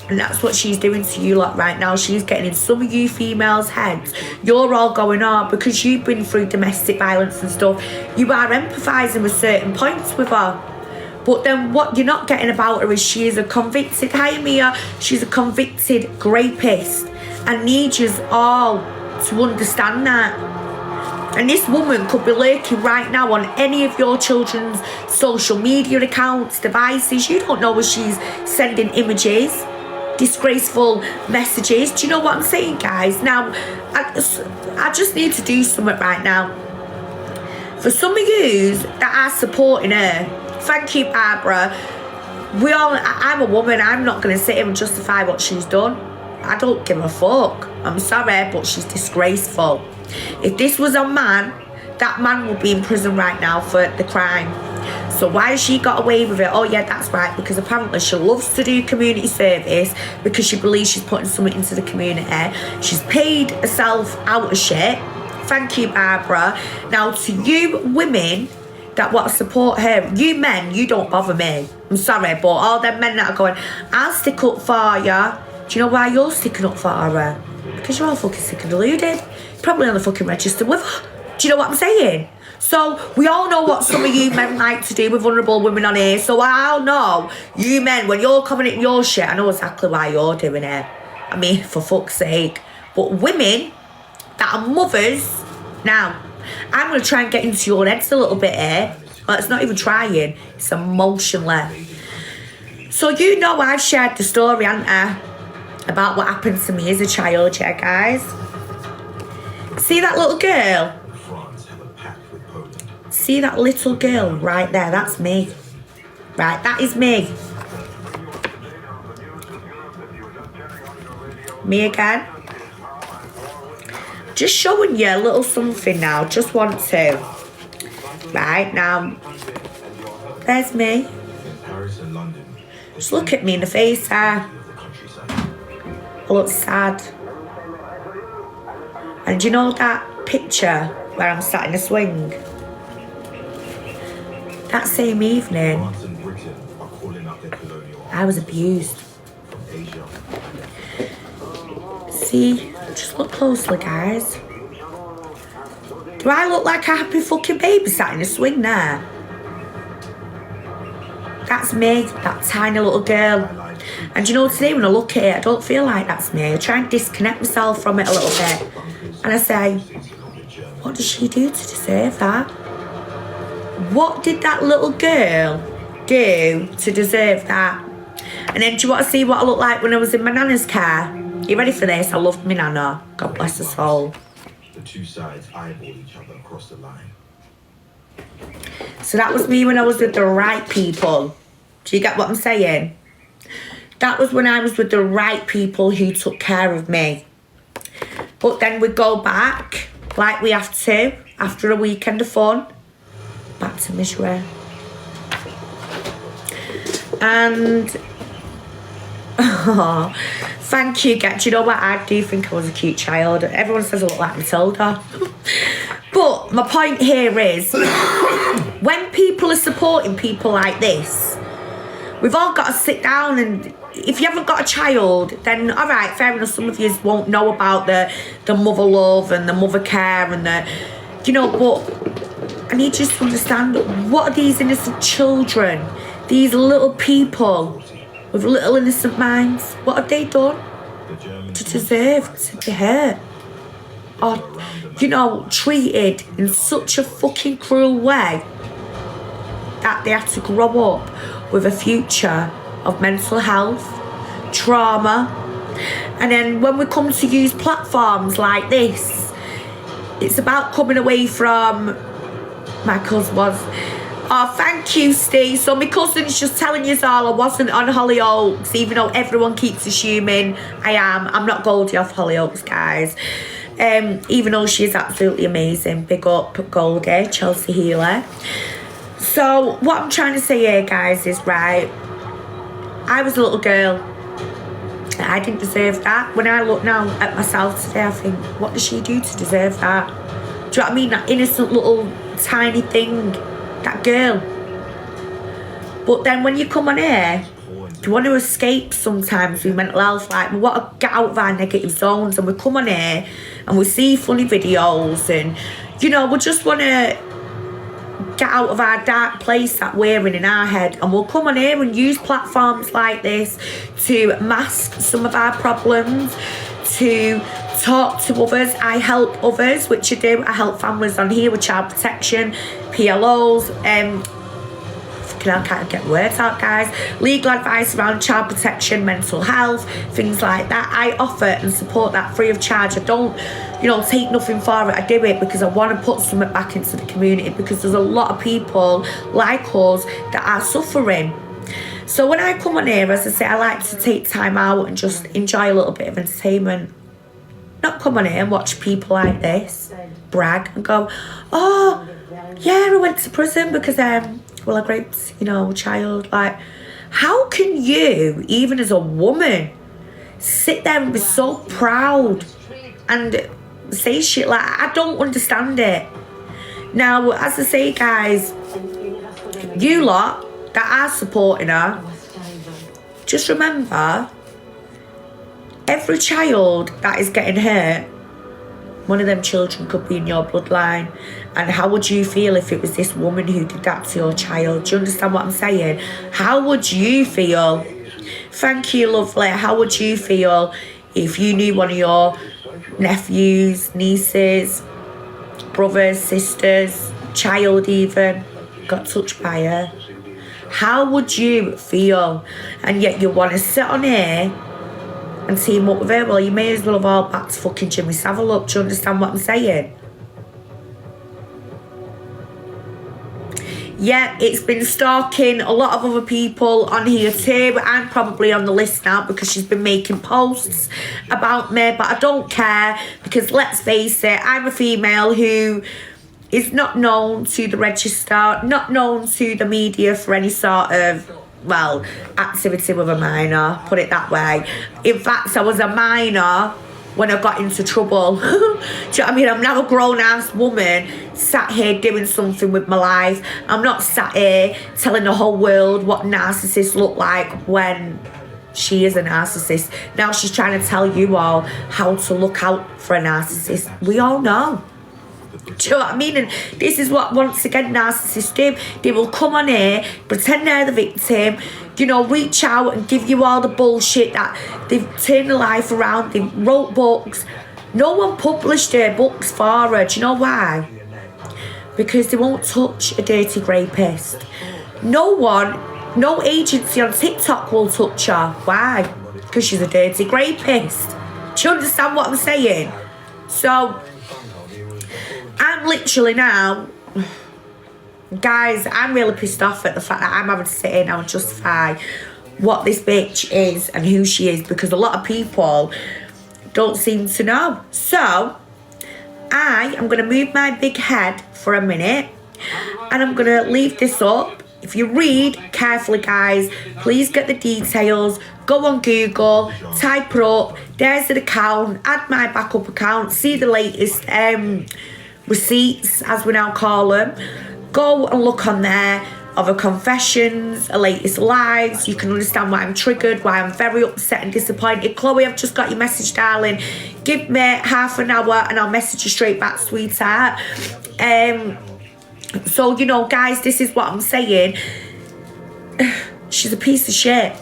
And that's what she's doing to you lot right now. She's getting in some of you females' heads. You're all going on because you've been through domestic violence and stuff. You are empathising with certain points with her. But then what you're not getting about her is she is a convicted, hi Mia, she's a convicted rapist. And needs you all to understand that. And this woman could be lurking right now on any of your children's social media accounts, devices. You don't know if she's sending images, disgraceful messages. Do you know what I'm saying, guys? Now, I just need to do something right now. For some of you that are supporting her, thank you, Barbara. I'm a woman. I'm not going to sit here and justify what she's done. I don't give a fuck. I'm sorry, but she's disgraceful. If this was a man, that man would be in prison right now for the crime. So why has she got away with it? Oh yeah, that's right, because apparently she loves to do community service because she believes she's putting something into the community. She's paid herself out of shit. Thank you, Barbara. Now to you women that want to support her, you men, you don't bother me. I'm sorry, but all them men that are going, I'll stick up for you. Do you know why you're sticking up for her? Because you're all fucking sick and deluded. Probably on the fucking register with her. Do you know what I'm saying? So we all know what some of you men like to do with vulnerable women on here. So I'll know you men, when you're commenting your shit, I know exactly why you're doing it. I mean, for fuck's sake. But women that are mothers, now, I'm going to try and get into your heads a little bit here. Well, it's not even trying. It's emotionally. So you know I've shared the story, haven't I? About what happened to me as a child, yeah, guys? See that little girl? See that little girl right there? That's me. Right, that is me. Me again. Just showing you a little something now. Just want to. Right, now. There's me. Just look at me in the face there. I look sad. And do you know that picture where I'm sat in a swing? That same evening, I was abused. See, just look closely, guys. Do I look like a happy fucking baby sat in a swing there? That's me, that tiny little girl. And you know, today when I look at it, I don't feel like that's me. I try and disconnect myself from it a little bit. And I say, what did she do to deserve that? What did that little girl do to deserve that? And then do you want to see what I looked like when I was in my nana's car? You ready for this? I loved my nana. God bless her soul. The two sides eyeball each other across the line. So that was me when I was with the right people. Do you get what I'm saying? That was when I was with the right people who took care of me. But then we go back, like we have to, after a weekend of fun, back to misery. And, oh, thank you, do you know what? I do think I was a cute child. Everyone says I look like Matilda. But my point here is, when people are supporting people like this, we've all got to sit down and, if you haven't got a child, then all right, fair enough, some of you won't know about the mother love and the mother care and the, you know, but I need you to understand, what are these innocent children, these little people with little innocent minds, what have they done to deserve to be hurt? Or, you know, treated in such a fucking cruel way that they have to grow up with a future of mental health, trauma. And then when we come to use platforms like this, it's about coming away from, my cousin was, oh thank you Steve, so my cousin's just telling you all I wasn't on Hollyoaks, even though everyone keeps assuming I am. I'm not Goldie off Hollyoaks, guys. Even though she is absolutely amazing. Big up Goldie, Chelsea Healer. So what I'm trying to say here, guys, is right, I was a little girl. I didn't deserve that. When I look now at myself today, I think, what does she do to deserve that? Do you know what I mean? That innocent little tiny thing, that girl. But then when you come on here, you want to escape sometimes with mental health, like we want to get out of our negative zones, and we come on here and we see funny videos, and you know, we just want to get out of our dark place that we're in our head, and we'll come on here and use platforms like this to mask some of our problems, to talk to others. I help others, which I do. I help families on here with child protection, PLOs, I can't get words out, guys. Legal advice around child protection, mental health, things like that. I offer and support that free of charge. I don't, you know, take nothing for it. I do it because I want to put something back into the community, because there's a lot of people like us that are suffering. So when I come on here, as I say, I like to take time out and just enjoy a little bit of entertainment. Not come on here and watch people like this brag and go, oh, yeah, I went to prison because well, I raped, you know, a child. Like, how can you, even as a woman, sit there and be so proud and say shit like, I don't understand it. Now, as I say, guys, you lot that are supporting her, just remember, every child that is getting hurt, one of them children could be in your bloodline. And how would you feel if it was this woman who did that to your child? Do you understand what I'm saying? How would you feel? Thank you, lovely. How would you feel if you knew one of your nephews, nieces, brothers, sisters, child even, got touched by her? How would you feel? And yet you want to sit on here and team up with her? Well, you may as well have all backed fucking Jimmy Savile up. Do you understand what I'm saying? Yeah, it's been stalking a lot of other people on here too. I'm probably on the list now because she's been making posts about me, but I don't care, because let's face it, I'm a female who is not known to the register, not known to the media for any sort of, well, activity with a minor, put it that way. In fact, I was a minor when I got into trouble. Do you know what I mean? I'm now a grown-ass woman sat here doing something with my life. I'm not sat here telling the whole world what narcissists look like when she is a narcissist. Now she's trying to tell you all how to look out for a narcissist. We all know. Do you know what I mean? And this is what, once again, narcissists do. They will come on here, pretend they're the victim, you know, reach out and give you all the bullshit that they've turned their life around, they wrote books. No one published their books for her. Do you know why? Because they won't touch a dirty rapist. No one, no agency on TikTok will touch her. Why? Because she's a dirty rapist. Do you understand what I'm saying? So I'm literally now, guys, I'm really pissed off at the fact that I'm having to sit here now and justify what this bitch is and who she is, because a lot of people don't seem to know. So I am going to move my big head for a minute and I'm going to leave this up. If you read carefully, guys, please get the details. Go on Google, type it up. There's an account. Add my backup account. See the latest receipts, as we now call them. Go and look on there of her confessions, her latest lives. You can understand why I'm triggered, why I'm very upset and disappointed. Chloe, I've just got your message, darling. Give me half an hour and I'll message you straight back, sweetheart. So, you know, guys, this is what I'm saying. She's a piece of shit.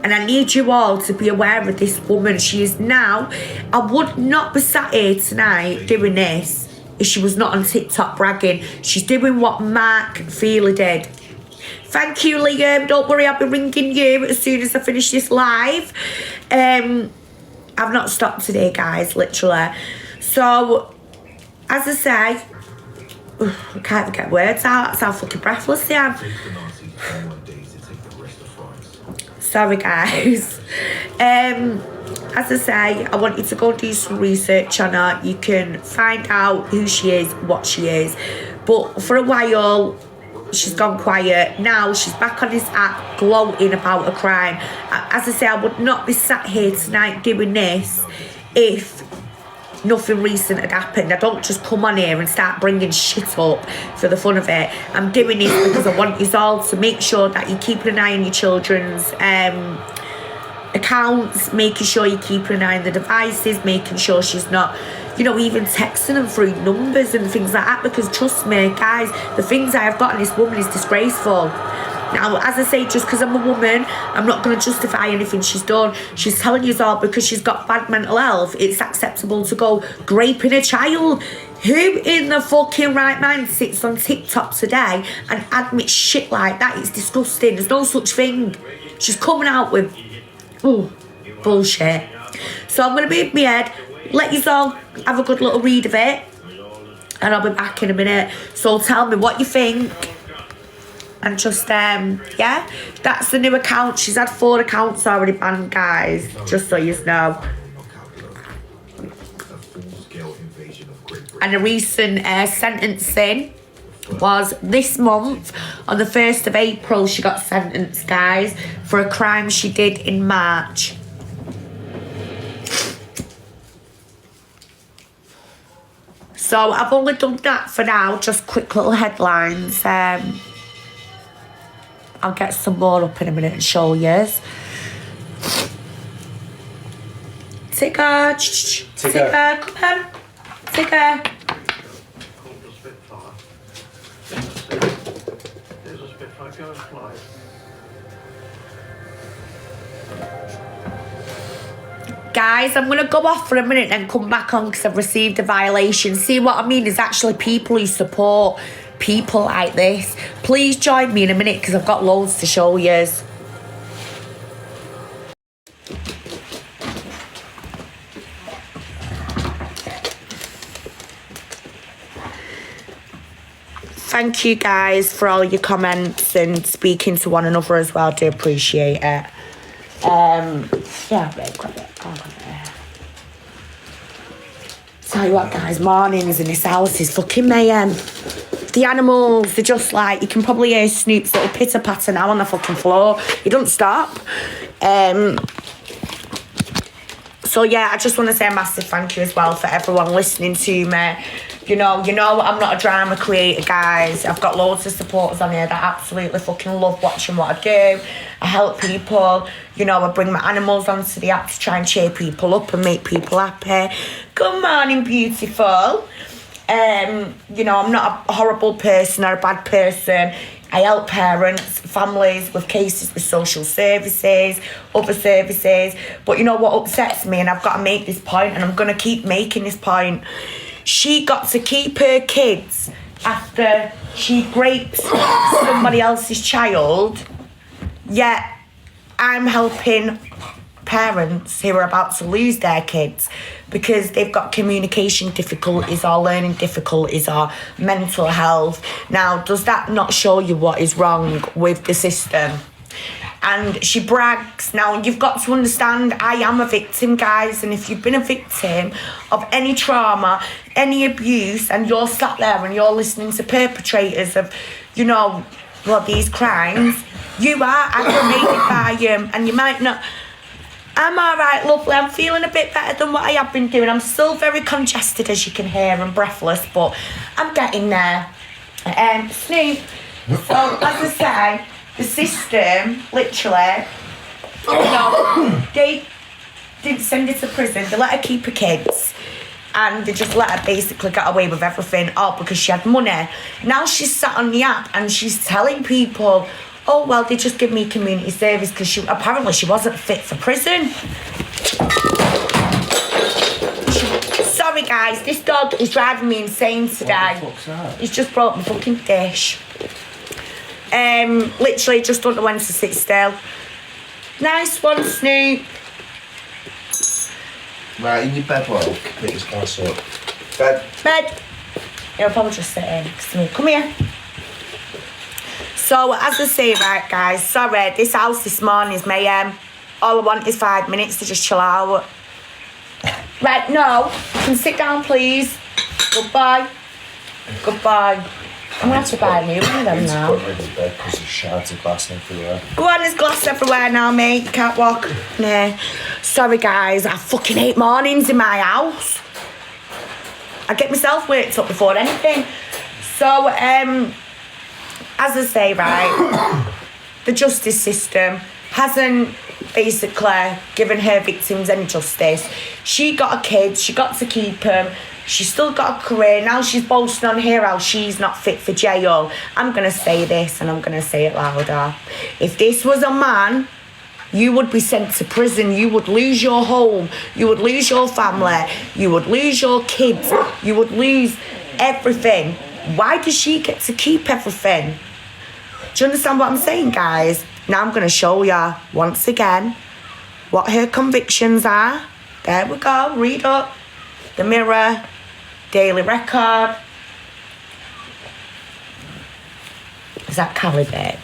And I need you all to be aware of this woman. She is now... I would not be sat here tonight doing this if she was not on TikTok bragging. She's doing what Mark Feely did. Thank you, Liam. Don't worry, I'll be ringing you as soon as I finish this live. I've not stopped today, guys, literally. So, as I say... I can't even get words out. That's how fucking breathless I am. Sorry, guys. As I say, I want you to go and do some research on her. You can find out who she is, what she is. But for a while, she's gone quiet. Now she's back on this app gloating about a crime. As I say, I would not be sat here tonight doing this if nothing recent had happened. I don't just come on here and start bringing shit up for the fun of it. I'm doing this because I want you all to make sure that you're keeping an eye on your children's accounts, making sure you're keeping an eye on the devices, making sure she's not, you know, even texting them through numbers and things like that, because trust me, guys, the things I have gotten this woman is disgraceful. Now, as I say, just because I'm a woman, I'm not going to justify anything she's done. She's telling you all because she's got bad mental health, it's acceptable to go graping a child. Who in the fucking right mind sits on TikTok today and admits shit like that? It's disgusting. There's no such thing. She's coming out with bullshit. So I'm going to be in my head, let you all have a good little read of it, and I'll be back in a minute. So tell me what you think. And just, yeah, that's the new account. She's had 4 accounts already banned, guys, just so you know. And a recent sentencing was this month. On the 1st of April, she got sentenced, guys, for a crime she did in March. So I've only done that for now, just quick little headlines. I'll get some more up in a minute and show you. Tigger, come on. Tigger. Guys, I'm going to go off for a minute and come back on because I've received a violation. See what I mean? There's actually people who support people like this. Please join me in a minute because I've got loads to show you. Thank you guys for all your comments and speaking to one another as well. I do appreciate it. Yeah, babe, grab it. Tell you what, guys, mornings in this house is fucking mayhem. The animals, they're just like, you can probably hear Snoop's little pitter patter now on the fucking floor. He doesn't stop. So yeah, I just want to say a massive thank you as well for everyone listening to me. You know, I'm not a drama creator, guys. I've got loads of supporters on here that absolutely fucking love watching what I do. I help people. You know, I bring my animals onto the app to try and cheer people up and make people happy. Good morning, beautiful. You know, I'm not a horrible person or a bad person. I help parents, families with cases with social services, other services. But you know what upsets me, and I've got to make this point, and I'm going to keep making this point. She got to keep her kids after she raped somebody else's child, yet I'm helping parents who are about to lose their kids because they've got communication difficulties or learning difficulties or mental health. Now, does that not show you what is wrong with the system? And she brags. Now, you've got to understand, I am a victim, guys, and if you've been a victim of any trauma, any abuse, and you're sat there and you're listening to perpetrators of, you know, well, these crimes, you are aggravated by them, and you might not... I'm all right, lovely. I'm feeling a bit better than what I have been doing. I'm still very congested, as you can hear, and breathless, but I'm getting there. Snoop, so as I say, the system, literally, you know, they didn't send her to prison. They let her keep her kids. And they just let her basically get away with everything, all because she had money. Now she's sat on the app and she's telling people, oh, well, they just give me community service because apparently she wasn't fit for prison. Sorry, guys, this dog is driving me insane today. What the fuck's that? He's just brought me fucking dish. Literally just don't know when to sit still. Nice one, Snoop. Right, in your bed, well, pick his glass up. Bed. He'll probably just sit in. Snoop, come here. So, as I say, right, guys, sorry, this house this morning is mayhem. All I want is 5 minutes to just chill out. Right, no, you can sit down, please. Goodbye. I'm going to have to buy a new one of them now. Put him in his bed because there's shards of glass everywhere. Go on, there's glass everywhere now, mate. You can't walk. Nah. Sorry, guys, I fucking hate mornings in my house. I get myself worked up before anything. So, as I say, right, the justice system hasn't basically given her victims any justice. She got a kid, she got to keep him, she's still got a career. Now she's boasting on here how she's not fit for jail. I'm going to say this and I'm going to say it louder. If this was a man, you would be sent to prison. You would lose your home. You would lose your family. You would lose your kids. You would lose everything. Why does she get to keep everything? Do you understand what I'm saying, guys? Now I'm going to show you once again what her convictions are. There we go. Read up. The Mirror, Daily Record. Is that Calibre?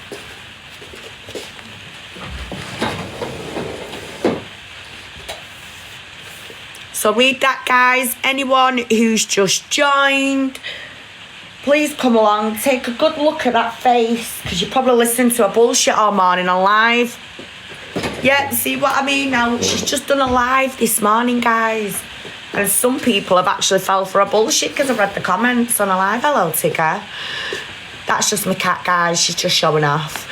So read that, guys. Anyone who's just joined, please come along, take a good look at that face, because you probably listened to a bullshit all morning on live. Yeah, see what I mean now? She's just done a live this morning, guys. And some people have actually fell for a bullshit because I've read the comments on a live. Hello, Tigger. That's just my cat, guys. She's just showing off.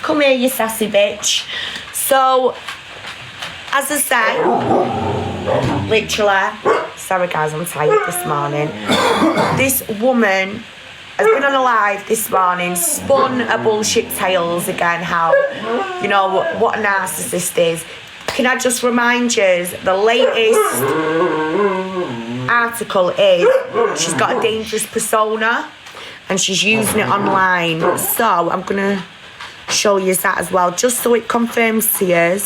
Come here, you sassy bitch. So, as I say, literally, sorry guys, I'm tired this morning. This woman has been on a live this morning, spun a bullshit tales again, how, you know, what a narcissist is. Can I just remind you, the latest article is she's got a dangerous persona and she's using it online. So I'm going to show you that as well, just so it confirms to you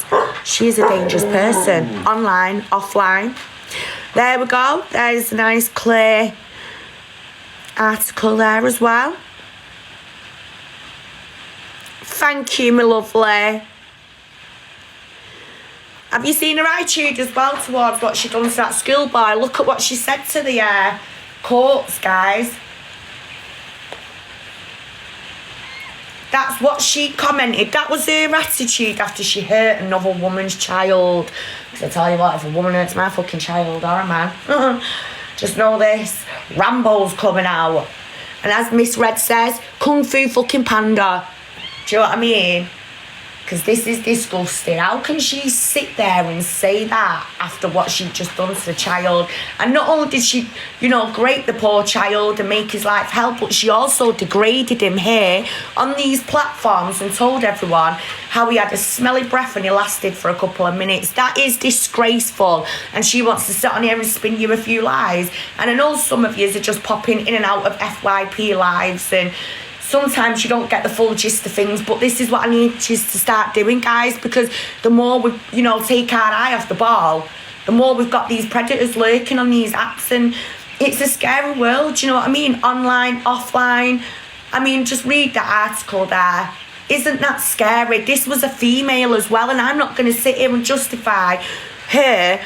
she is a dangerous person, online, offline. There we go. There's a nice clear article there as well. Thank you, my lovely. Have you seen her attitude as well towards what she done to that schoolboy? Look at what she said to the courts, guys. That's what she commented. That was her attitude after she hurt another woman's child. Because I tell you what, if a woman hurts my fucking child or a man, just know this, Rambo's coming out. And as Miss Red says, Kung Fu fucking Panda. Do you know what I mean? Because this is disgusting. How can she sit there and say that after what she'd just done to the child? And not only did she, you know, grape the poor child and make his life hell, but she also degraded him here on these platforms and told everyone how he had a smelly breath and he lasted for a couple of minutes. That is disgraceful. And she wants to sit on here and spin you a few lies. And I know some of you are just popping in and out of FYP lives, and sometimes you don't get the full gist of things, but this is what I need you to start doing, guys, because the more we, you know, take our eye off the ball, the more we've got these predators lurking on these apps, and it's a scary world, do you know what I mean? Online, offline. I mean, just read that article there. Isn't that scary? This was a female as well, and I'm not going to sit here and justify her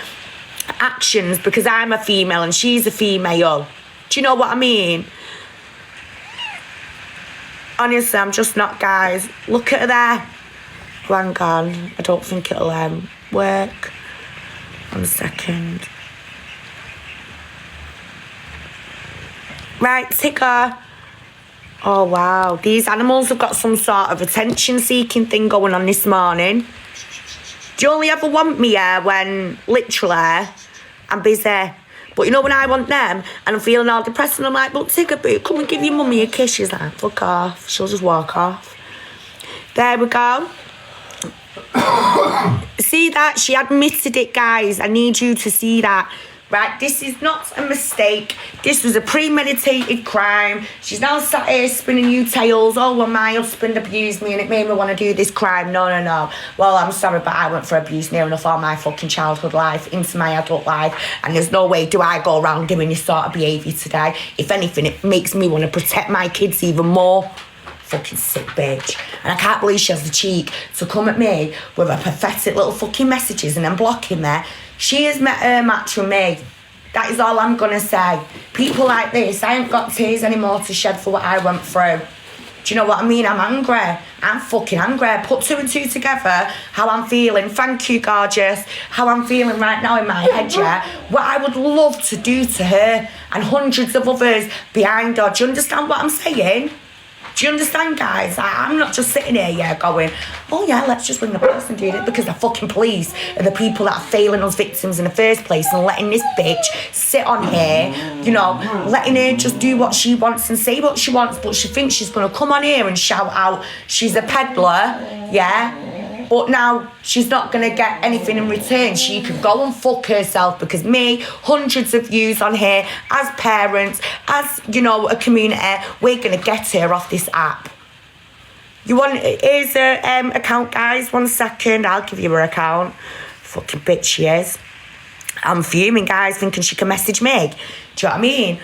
actions because I'm a female and she's a female. Do you know what I mean? Honestly, I'm just not, guys. Look at her there. Hang on. I don't think it'll work. 1 second. Right, Tigger. Oh, wow. These animals have got some sort of attention-seeking thing going on this morning. Do you only ever want me here when, literally, I'm busy? But you know when I want them and I'm feeling all depressed and I'm like, but Tigger boo, come and give your mummy a kiss. She's like, fuck off. She'll just walk off. There we go. See that? She admitted it, guys. I need you to see that. Right, this is not a mistake. This was a premeditated crime. She's now sat here spinning you tales. Oh, well, my husband abused me and it made me want to do this crime. No, no, no. Well, I'm sorry, but I went for abuse near enough all my fucking childhood life into my adult life. And there's no way do I go around doing this sort of behaviour today. If anything, it makes me want to protect my kids even more. Fucking sick bitch. And I can't believe she has the cheek to come at me with her pathetic little fucking messages and then blocking me. She has met her match with me. That is all I'm gonna say. People like this, I ain't got tears anymore to shed for what I went through. Do you know what I mean? I'm angry. I'm fucking angry. Put 2 and 2 together, how I'm feeling. Thank you, gorgeous. How I'm feeling right now in my head, yeah? What I would love to do to her and hundreds of others behind her. Do you understand what I'm saying? Do you understand, guys? I'm not just sitting here, going, oh yeah, let's just ring the police and do it, because the fucking police are the people that are failing us victims in the first place and letting this bitch sit on here, letting her just do what she wants and say what she wants, but she thinks she's going to come on here and shout out she's a peddler, but now she's not going to get anything in return. She could go and fuck herself, because me, hundreds of views on here, as parents, as, a community, we're going to get her off this app. Here's her account, guys. 1 second, I'll give you her account. Fucking bitch she is. I'm fuming, guys, thinking she can message me. Do you know what I mean?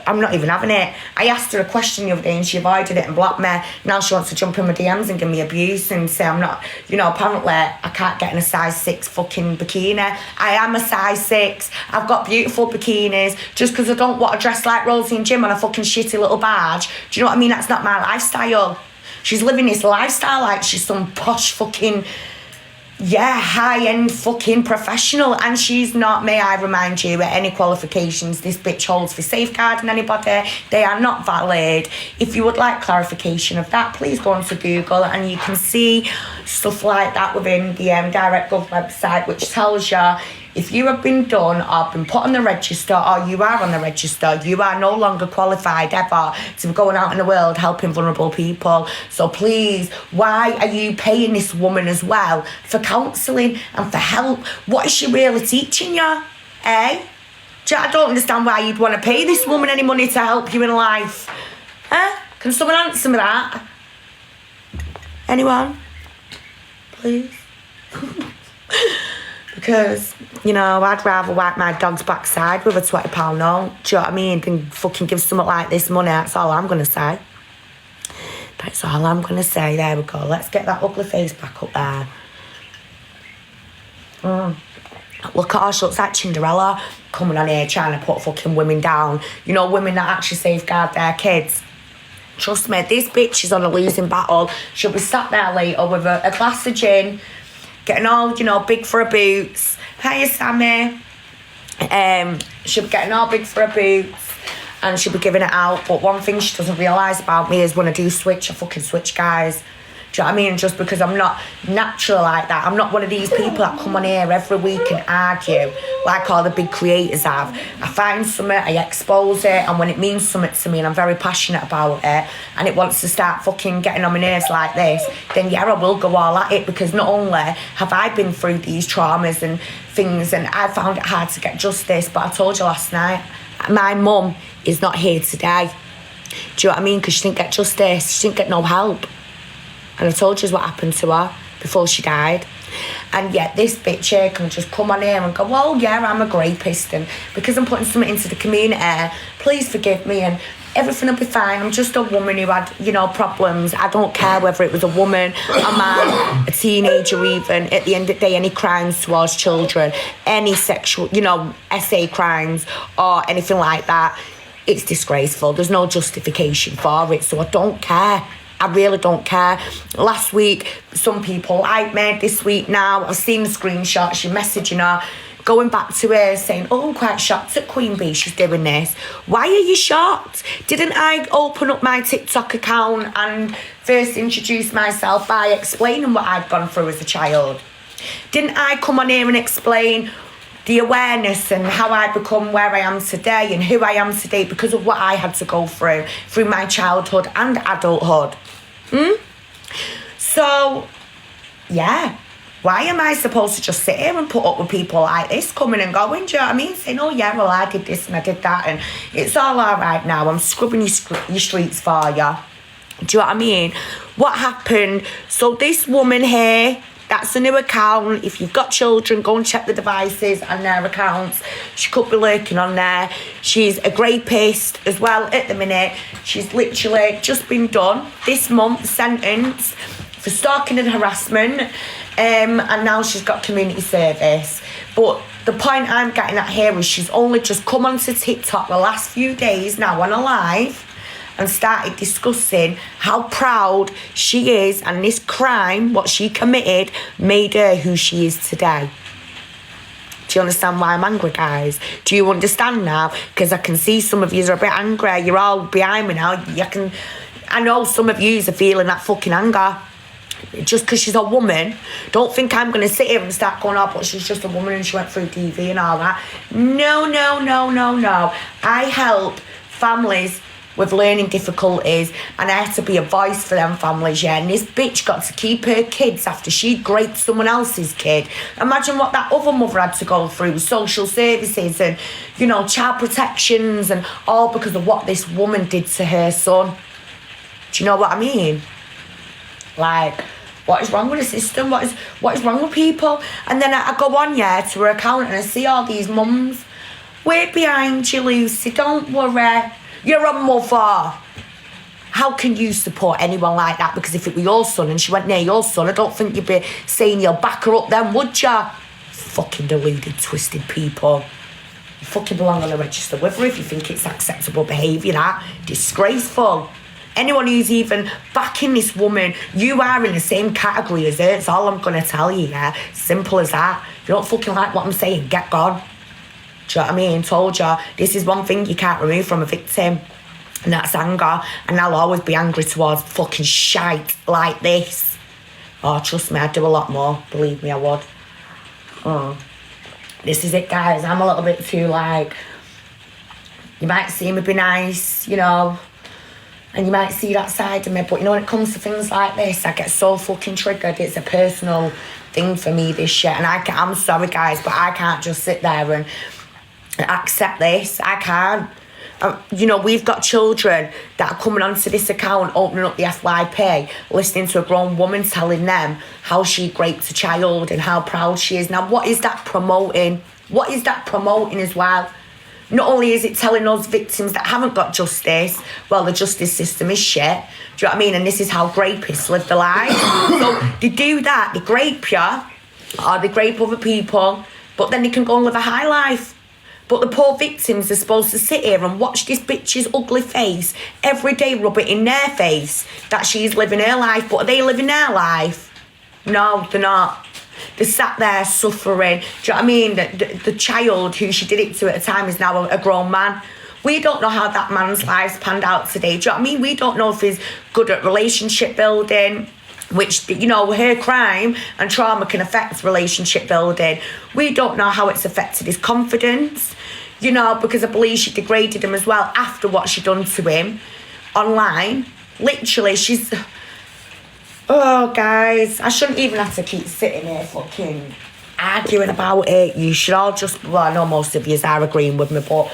I'm not even having it. I asked her a question the other day and she avoided it and blocked me. Now she wants to jump in my DMs and give me abuse and say I'm not, apparently I can't get in a size 6 fucking bikini. I am a size 6. I've got beautiful bikinis. Just because I don't want to dress like Rosie and Jim on a fucking shitty little barge. Do you know what I mean? That's not my lifestyle. She's living this lifestyle like she's some posh fucking... high-end fucking professional, and she's not, may I remind you, at any qualifications this bitch holds for safeguarding anybody. They are not valid. If you would like clarification of that, please go onto Google and you can see stuff like that within the DirectGov website, which tells you if you have been done or been put on the register, or you are on the register, you are no longer qualified ever to be going out in the world helping vulnerable people. So please, why are you paying this woman as well for counselling and for help? What is she really teaching you? I don't understand why you'd want to pay this woman any money to help you in life. Can someone answer me that? Anyone? Please? Because, I'd rather wipe my dog's backside with a £20 note, do you know what I mean, than fucking give something like this money. That's all I'm going to say. That's all I'm going to say. There we go. Let's get that ugly face back up there. Look at her, she looks like Cinderella coming on here trying to put fucking women down. Women that actually safeguard their kids. Trust me, this bitch is on a losing battle. She'll be sat there later with a glass of gin, getting all, big for her boots. Hiya, Sammy. She'll be getting all big for her boots and she'll be giving it out. But one thing she doesn't realise about me is when I do switch, I fucking switch, guys. Do you know what I mean? Just because I'm not natural like that. I'm not one of these people that come on here every week and argue like all the big creators have. I find something, I expose it, and when it means something to me and I'm very passionate about it and it wants to start fucking getting on my nerves like this, then I will go all at it, because not only have I been through these traumas and things and I found it hard to get justice, but I told you last night, my mum is not here today. Do you know what I mean? Because she didn't get justice, she didn't get no help. And I told you what happened to her before she died. And yet this bitch here can just come on here and go, well, I'm a rapist, and because I'm putting something into the community, please forgive me and everything will be fine. I'm just a woman who had, problems. I don't care whether it was a woman, a man, a teenager even. At the end of the day, any crimes towards children, any sexual, SA crimes or anything like that, it's disgraceful. There's no justification for it, so I don't care. I really don't care. Last week, some people liked me. This week now, I've seen the screenshot. She's messaging her, going back to her, saying, oh, I'm quite shocked at Queen Bee, she's doing this. Why are you shocked? Didn't I open up my TikTok account and first introduce myself by explaining what I'd gone through as a child? Didn't I come on here and explain the awareness and how I become where I am today and who I am today because of what I had to go through my childhood and adulthood? So, why am I supposed to just sit here and put up with people like this coming and going? Do you know what I mean? Saying, I did this and I did that and it's all right now. I'm scrubbing your streets for you. Do you know what I mean? What happened? So this woman here, that's a new account. If you've got children, go and check the devices and their accounts. She could be lurking on there. She's a rapist as well at the minute. She's literally just been done this month, sentenced for stalking and harassment. And now she's got community service. But the point I'm getting at here is she's only just come onto TikTok the last few days now on a live and started discussing how proud she is, and this crime, what she committed, made her who she is today. Do you understand why I'm angry, guys? Do you understand now? Because I can see some of you are a bit angry. You're all behind me now. I know some of yous are feeling that fucking anger. Just because she's a woman, don't think I'm going to sit here and start going, oh, but she's just a woman and she went through DV and all that. No. I help families with learning difficulties, and I had to be a voice for them families, yeah. And this bitch got to keep her kids after she'd raped someone else's kid. Imagine what that other mother had to go through, social services and, you know, child protections, and all because of what this woman did to her son. Do you know what I mean? Like, what is wrong with the system? What is wrong with people? And then I go on, yeah, to her account and I see all these mums. We're behind you, Lucy, don't worry. You're a mother. How can you support anyone like that? Because if it were your son and she went near your son, I don't think you'd be saying you'll back her up then, would you? Fucking deluded, twisted people. You fucking belong on the register with her if you think it's acceptable behaviour, that. Disgraceful. Anyone who's even backing this woman, you are in the same category as her. It's all I'm going to tell you, yeah? Simple as that. If you don't fucking like what I'm saying, get gone. Do you know what I mean? Told you, this is one thing you can't remove from a victim, and that's anger. And I'll always be angry towards fucking shite like this. Oh, trust me, I'd do a lot more. Believe me, I would. Oh. This is it, guys. I'm a little bit too, like, you might see me be nice, you know, and you might see that side of me, but you know, when it comes to things like this, I get so fucking triggered. It's a personal thing for me, this shit, and I'm sorry, guys, but I can't just sit there and accept this. I can't. You know, we've got children that are coming onto this account, opening up the FYP, listening to a grown woman telling them how she raped a child and how proud she is. Now, what is that promoting? What is that promoting as well? Not only is it telling us victims that haven't got justice, well, the justice system is shit. Do you know what I mean? And this is how rapists live their lives. So they do that, they rape you, or they rape other people, but then they can go and live a high life. But the poor victims are supposed to sit here and watch this bitch's ugly face every day, rub it in their face that she's living her life. But are they living their life? No, they're not. They sat there suffering. Do you know what I mean? The child who she did it to at the time is now a grown man. We don't know how that man's life's panned out today. Do you know what I mean? We don't know if he's good at relationship building, which, you know, her crime and trauma can affect relationship building. We don't know how it's affected his confidence, you know, because I believe she degraded him as well after what she'd done to him online. Literally, she's... Oh, guys, I shouldn't even have to keep sitting here fucking arguing about it. You should all just... Well, I know most of you are agreeing with me, but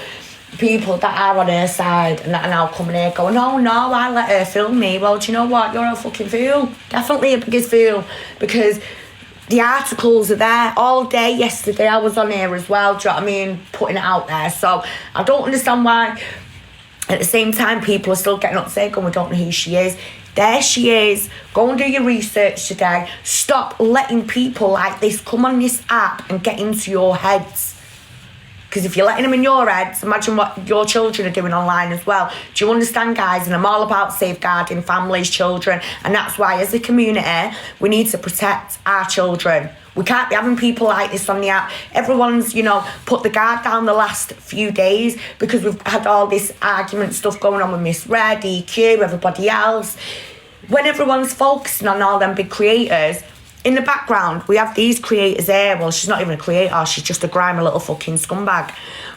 people that are on her side and that are now coming here going, oh, no, I let her film me. Well, do you know what? You're a fucking fool. Definitely a biggest fool, because the articles are there all day. Yesterday, I was on here as well, do you know what I mean? Putting it out there. So I don't understand why, at the same time, people are still getting upset going, we don't know who she is. There she is. Go and do your research today. Stop letting people like this come on this app and get into your heads. Because if you're letting them in your heads, imagine what your children are doing online as well. Do you understand, guys? And I'm all about safeguarding families, children. And that's why, as a community, we need to protect our children. We can't be having people like this on the app. Everyone's, you know, put the guard down the last few days because we've had all this argument stuff going on with Miss Red, EQ, everybody else. When everyone's focusing on all them big creators, in the background, we have these creators here. Well, she's not even a creator. She's just a grimy little fucking scumbag,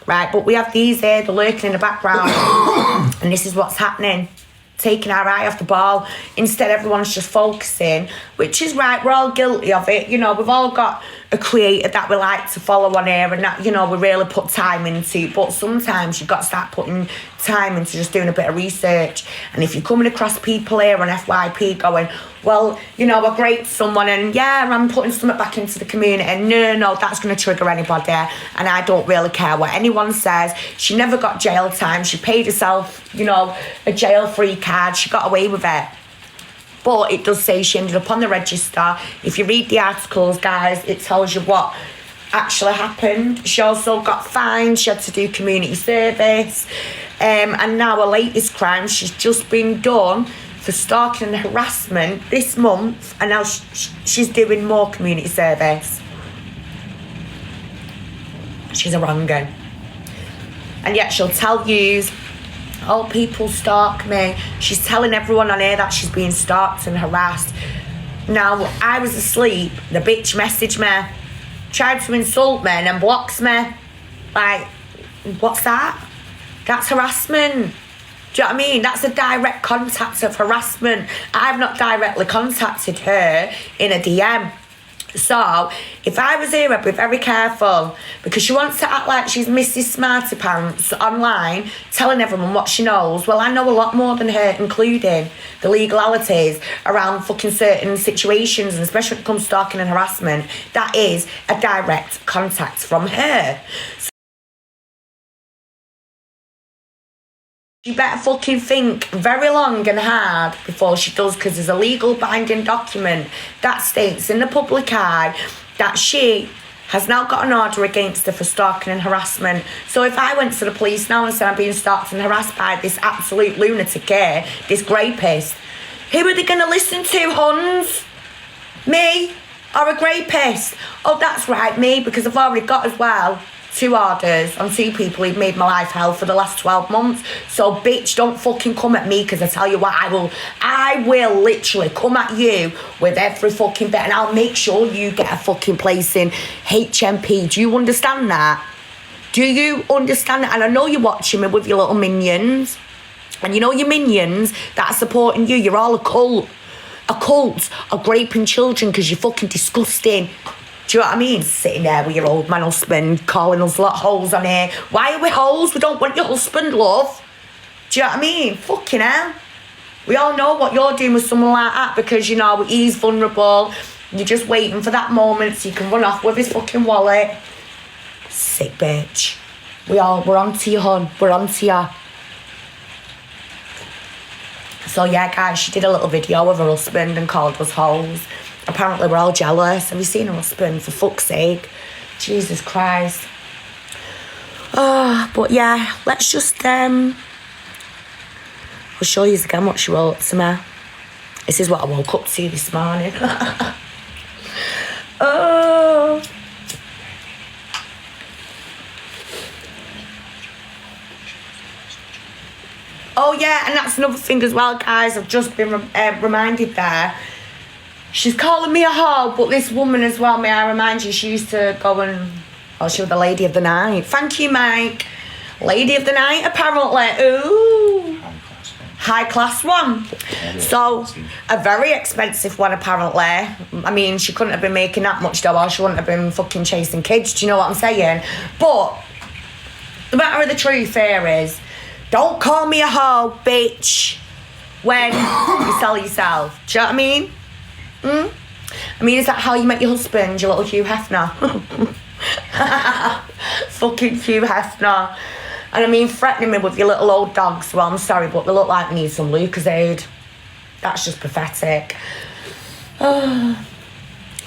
right? But we have these here. They're lurking in the background. And this is what's happening. Taking our eye off the ball. Instead, everyone's just focusing, which is right. We're all guilty of it. You know, we've all got a creator that we like to follow on here and that, you know, we really put time into. But sometimes you've got to start putting time into just doing a bit of research. And if you're coming across people here on FYP going, well, you know, I raped someone and yeah, I'm putting something back into the community, and no, that's going to trigger anybody, and I don't really care what anyone says. She never got jail time. She paid herself, you know, a jail-free card. She got away with it. But it does say she ended up on the register. If you read the articles, guys, it tells you what actually happened. She also got fined. She had to do community service. And now her latest crime, she's just been done for stalking and harassment this month, and now she's doing more community service. She's a wrong one. And yet she'll tell you Oh, people stalk me. She's telling everyone on here that she's being stalked and harassed. Now, I was asleep. The bitch messaged me, tried to insult me and then blocks me. Like, what's that? That's harassment. Do you know what I mean? That's a direct contact of harassment. I've not directly contacted her in a DM. So, if I was here, I'd be very careful, because she wants to act like she's Mrs. Smarty Pants online, telling everyone what she knows. Well, I know a lot more than her, including the legalities around fucking certain situations, and especially when it comes to stalking and harassment. That is a direct contact from her. She better fucking think very long and hard before she does, because there's a legal binding document that states in the public eye that she has now got an order against her for stalking and harassment. So if I went to the police now and said I'm being stalked and harassed by this absolute lunatic here, this rapist, who are they going to listen to, Huns? Me or a rapist? Oh, that's right, me, because I've already got as well 2 orders on 2 people who've made my life hell for the last 12 months. So, bitch, don't fucking come at me, because I tell you what, I will literally come at you with every fucking bit, and I'll make sure you get a fucking place in HMP. Do you understand that? Do you understand that? And I know you're watching me with your little minions, and you know your minions that are supporting you. You're all a cult of raping children because you're fucking disgusting. Do you know what I mean? Sitting there with your old man husband, calling us lot hoes on here. Why are we hoes? We don't want your husband, love. Do you know what I mean? Fucking hell. We all know what you're doing with someone like that, because, you know, he's vulnerable. You're just waiting for that moment so you can run off with his fucking wallet. Sick bitch. We're on to you, hon. We're on to you. So, yeah, guys, she did a little video of her husband and called us hoes. Apparently we're all jealous. Have you seen her husband? For fuck's sake. Jesus Christ. Oh, but yeah, let's just, I'll show you again what she wrote to me. This is what I woke up to this morning. Oh. Oh, yeah, and that's another thing as well, guys. I've just been reminded there. She's calling me a hoe, but this woman as well, may I remind you, she used to go and... Oh, she was the lady of the night. Thank you, Mike. Lady of the night, apparently. Ooh. High class one. So, a very expensive one, apparently. I mean, she couldn't have been making that much dough, or she wouldn't have been fucking chasing kids. Do you know what I'm saying? But, the matter of the truth here is, don't call me a hoe, bitch, when you sell yourself. Do you know what I mean? I mean, is that how you met your husband, your little Hugh Hefner? Fucking Hugh Hefner. And I mean, threatening me with your little old dogs. Well, I'm sorry, but they look like they need some Lucozade. That's just pathetic.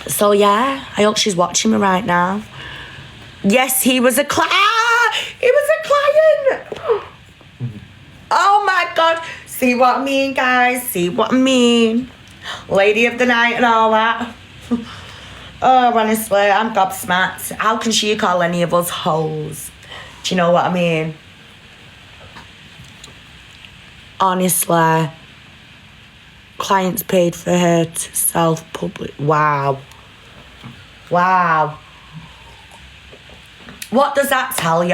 So, yeah, I hope she's watching me right now. Yes, he was a client. He was a client. Oh, my God. See what I mean, guys? See what I mean? Lady of the night and all that. Oh, honestly, I'm gobsmacked. How can she call any of us hoes? Do you know what I mean? Honestly, clients paid for her to self-publish. Wow. Wow. What does that tell you?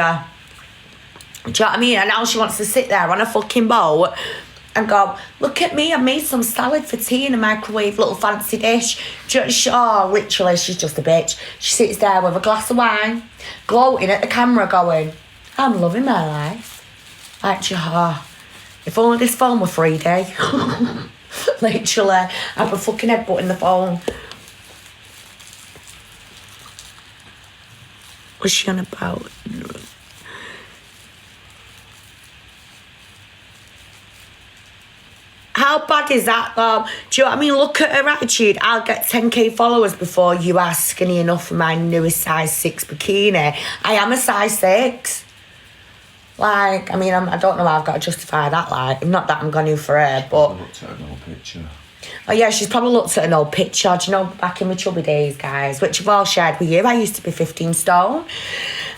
Do you know what I mean? And now she wants to sit there on a fucking boat and go, look at me, I made some salad for tea in a microwave, little fancy dish. Oh, literally, she's just a bitch. She sits there with a glass of wine, gloating at the camera going, I'm loving my life. Actually, if only this phone were 3D. Literally, I'd be fucking headbutting the phone. What's she on about? How bad is that, though? Do you know what I mean? Look at her attitude. I'll get 10k followers before you are skinny enough for my newest size 6 bikini. I am a size 6. Like, I mean, I don't know how I've got to justify that, like. Not that I'm going to for her, but... I looked at an old picture. Oh, yeah, she's probably looked at an old picture. Do you know, back in my chubby days, guys, which I've all shared with you, I used to be 15 stone.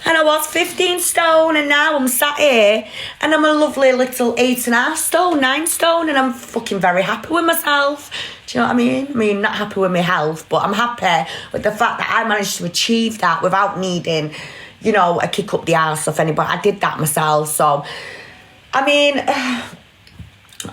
And I was 15 stone, and now I'm sat here and I'm a lovely little 8.5 stone, 9 stone, and I'm fucking very happy with myself. Do you know what I mean? I mean, not happy with my health, but I'm happy with the fact that I managed to achieve that without needing, you know, a kick up the arse of anybody. I did that myself. So, I mean,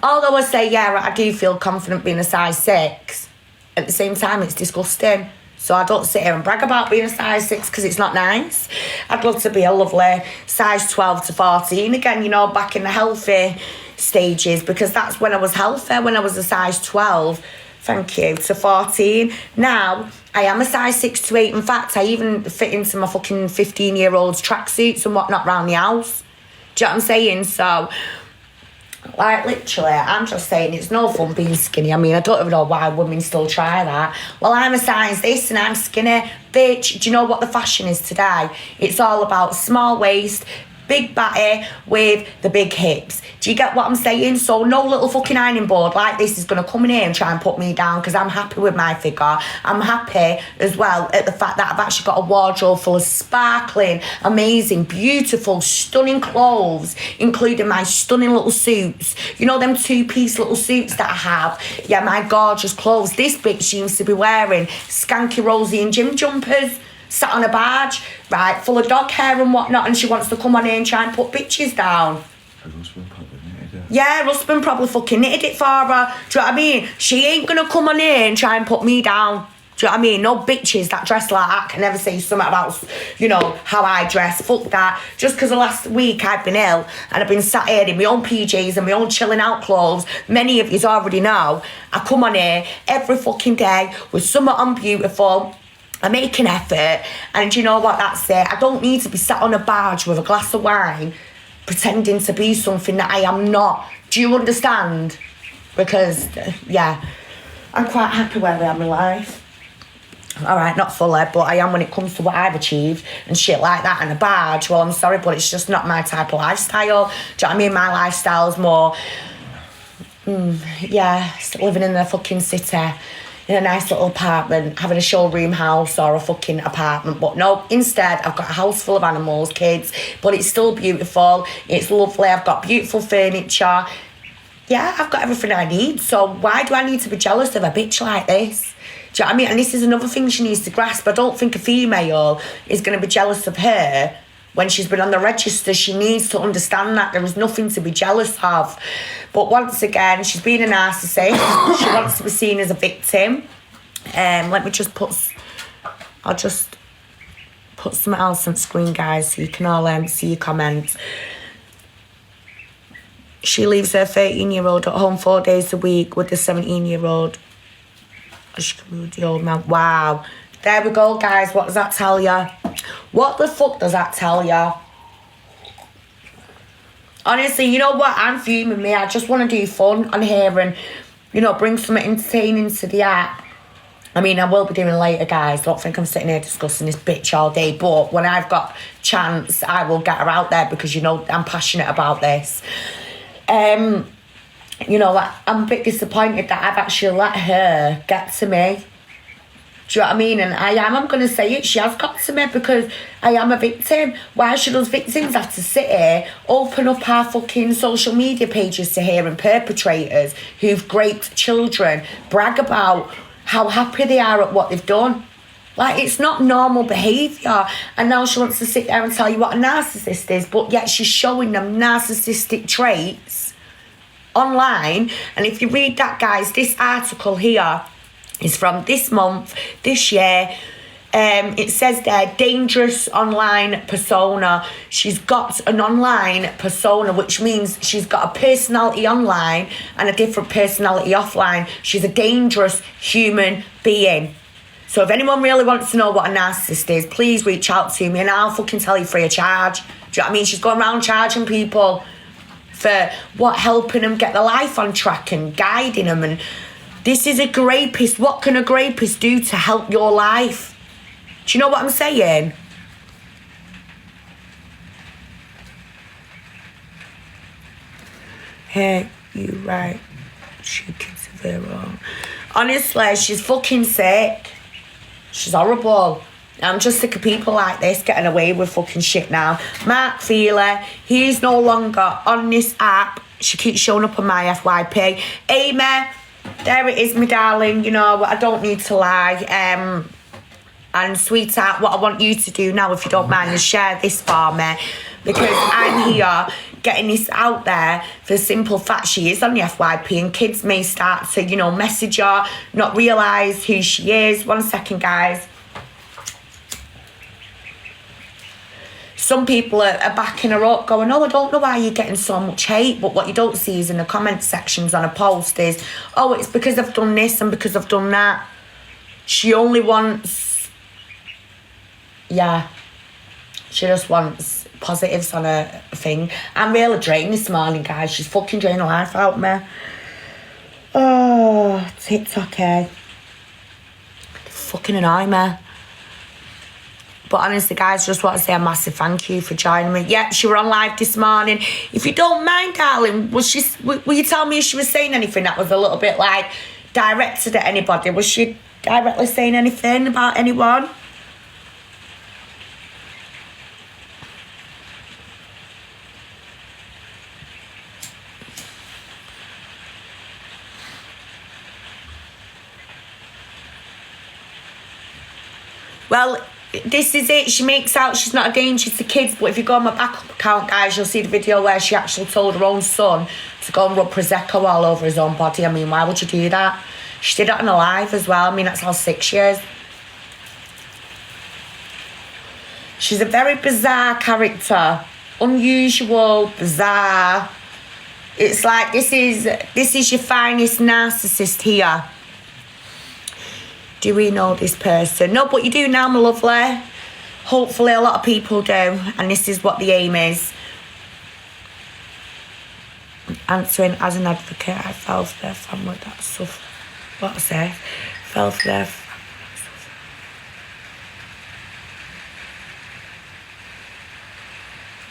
although I say, yeah, I do feel confident being a size 6, at the same time, it's disgusting. So I don't sit here and brag about being a size 6 because it's not nice. I'd love to be a lovely size 12 to 14 again, you know, back in the healthy stages, because that's when I was healthy, when I was a size 12, thank you, to 14. Now, I am a size 6 to 8. In fact, I even fit into my fucking 15-year-old's tracksuits and whatnot around the house. Do you know what I'm saying? So, like, literally, I'm just saying it's no fun being skinny. I mean, I don't even know why women still try that. Well, I'm a size this and I'm skinny. Bitch, do you know what the fashion is today? It's all about small waist, big body with the big hips. Do you get what I'm saying? So no little fucking ironing board like this is going to come in here and try and put me down, because I'm happy with my figure. I'm happy as well at the fact that I've actually got a wardrobe full of sparkling, amazing, beautiful, stunning clothes, including my stunning little suits. You know them 2-piece little suits that I have? Yeah, my gorgeous clothes. This bitch seems to be wearing skanky Rosie and gym jumpers, sat on a barge, right, full of dog hair and whatnot, and she wants to come on here and try and put bitches down. Her husband probably knitted it. Yeah, her husband probably fucking knitted it for her. Do you know what I mean? She ain't gonna come on here and try and put me down. Do you know what I mean? No bitches that dress like that can never say something about, you know, how I dress. Fuck that. Just because the last week I've been ill and I've been sat here in my own PJs and my own chilling out clothes, many of you already know, I come on here every fucking day with something on beautiful. I make an effort, and do you know what, that's it. I don't need to be sat on a barge with a glass of wine pretending to be something that I am not. Do you understand? Because, yeah, I'm quite happy where I am in life. Alright, not fully, but I am when it comes to what I've achieved and shit like that, and a barge. Well, I'm sorry, but it's just not my type of lifestyle. Do you know what I mean? My lifestyle's more, living in the fucking city, in a nice little apartment, having a showroom house or a fucking apartment. But no, instead, I've got a house full of animals, kids, but it's still beautiful. It's lovely. I've got beautiful furniture. Yeah, I've got everything I need. So why do I need to be jealous of a bitch like this? Do you know what I mean? And this is another thing she needs to grasp. I don't think a female is going to be jealous of her when she's been on the register. She needs to understand that there is nothing to be jealous of. But once again, she's being a narcissist. She wants to be seen as a victim. Let me just I'll just put something else on screen, guys, so you can all see your comments. She leaves her 13-year-old at home 4 days a week with the 17-year-old. She can move the old man. Wow. There we go, guys. What does that tell you? What the fuck does that tell you? Honestly, you know what? I'm fuming, me. I just want to do fun on here and, you know, bring some entertaining to the app. I mean, I will be doing later, guys. Don't think I'm sitting here discussing this bitch all day. But when I've got chance, I will get her out there because, you know, I'm passionate about this. You know, I'm a bit disappointed that I've actually let her get to me. Do you know what I mean? And I'm going to say it, she has got to me because I am a victim. Why should us victims have to sit here, open up our fucking social media pages to hearing perpetrators who've raped children brag about how happy they are at what they've done? Like, it's not normal behaviour. And now she wants to sit there and tell you what a narcissist is, but yet she's showing them narcissistic traits online. And if you read that, guys, this article here is from this month, this year. It says there, dangerous online persona. She's got an online persona, which means she's got a personality online and a different personality offline. She's a dangerous human being. So if anyone really wants to know what a narcissist is, please reach out to me and I'll fucking tell you free of charge. Do you know what I mean? She's going around charging people for helping them get their life on track and guiding them. And this is a rapist. What can a rapist do to help your life? Do you know what I'm saying? Hey, you right. She kids are wrong. Honestly, she's fucking sick. She's horrible. I'm just sick of people like this getting away with fucking shit now. Mark Feely, he's no longer on this app. She keeps showing up on my FYP. Amy, there it is, my darling. You know, I don't need to lie. And sweetheart, what I want you to do now, if you don't mind, is share this for me. Because I'm here getting this out there for the simple fact she is on the FYP, and kids may start to, you know, message her, not realise who she is. 1 second, guys. Some people are backing her up, going, oh, I don't know why you're getting so much hate. But what you don't see is in the comment sections on a post is, oh, it's because I've done this and because I've done that. She only wants, yeah, she just wants positives on a thing. I'm really drained this morning, guys. She's fucking draining the life out of me. Oh, TikTok, eh? Fucking annoy me. But honestly, guys, just want to say a massive thank you for joining me. Yep, she were on live this morning. If you don't mind, darling, will you tell me if she was saying anything that was a little bit, like, directed at anybody? Was she directly saying anything about anyone? Well, this is it. She makes out she's not against the kids, but if you go on my backup account, guys, you'll see the video where she actually told her own son to go and rub Prosecco all over his own body. I mean, why would you do that? She did it on a live as well. I mean, that's how 6 years. She's a very bizarre character. Unusual, bizarre. It's like, this is your finest narcissist here. Do we know this person? No, but you do now, my lovely. Hopefully a lot of people do. And this is what the aim is. Answering as an advocate, I fell for their family that suffer. What I say? Fell for their family that